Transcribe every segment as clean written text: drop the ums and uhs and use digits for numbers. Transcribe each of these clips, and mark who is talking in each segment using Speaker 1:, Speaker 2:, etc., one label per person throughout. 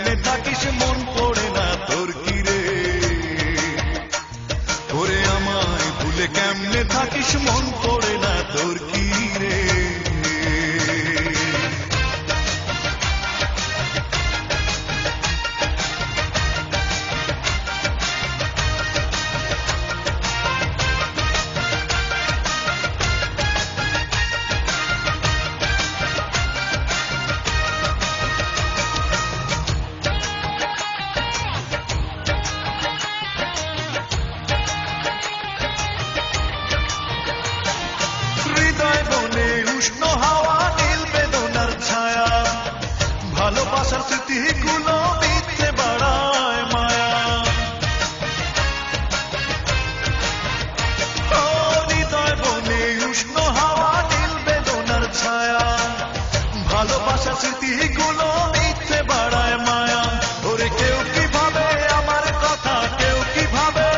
Speaker 1: কেমনে থাকিস মন পড়ে না তোর কি রে ওরে আমায় ভুলে কেমনে থাকিস মন পড়ে না তোর কি রে উষ্ণ হাওয়া নীল বেদনার ছায়া ভালোবাসার স্মৃতিগুলো মিথ্যে বাড়ায় মায়া ও হৃদয় বনে উষ্ণ হাওয়া নীল বেদনার ছায়া ভালোবাসার স্মৃতিগুলো মিথ্যে বাড়ায় মায়া ওরে কেউ কি ভাবে আমার কথা কেউ কি ভাবে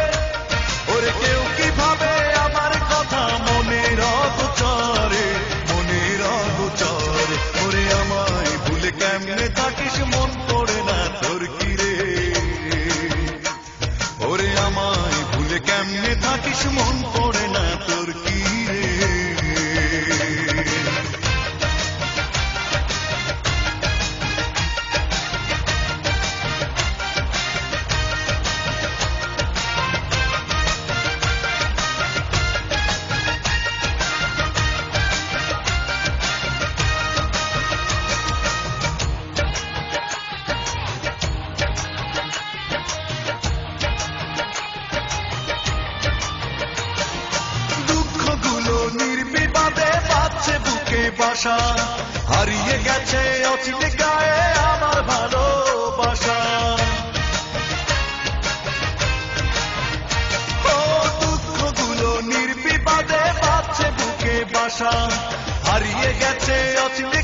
Speaker 1: ওরে কেউ কি ভাবে আমার কথা মনের অগোচরে ওরে আমায় ভুলে কেমনে থাকিস মন পড়ে না তোর কি রে ওরে আমায় ভুলে কেমনে থাকিস মন পড়ে না তোর কি রে নির্বিবাদে বাজছে বুকে বাসা হারিয়ে গেছে অচিনে গায়ে আমার ভালোবাসা ও দুঃখগুলো নির্বিবাদে বাজছে বুকে বাসা হারিয়ে গেছে অচিনে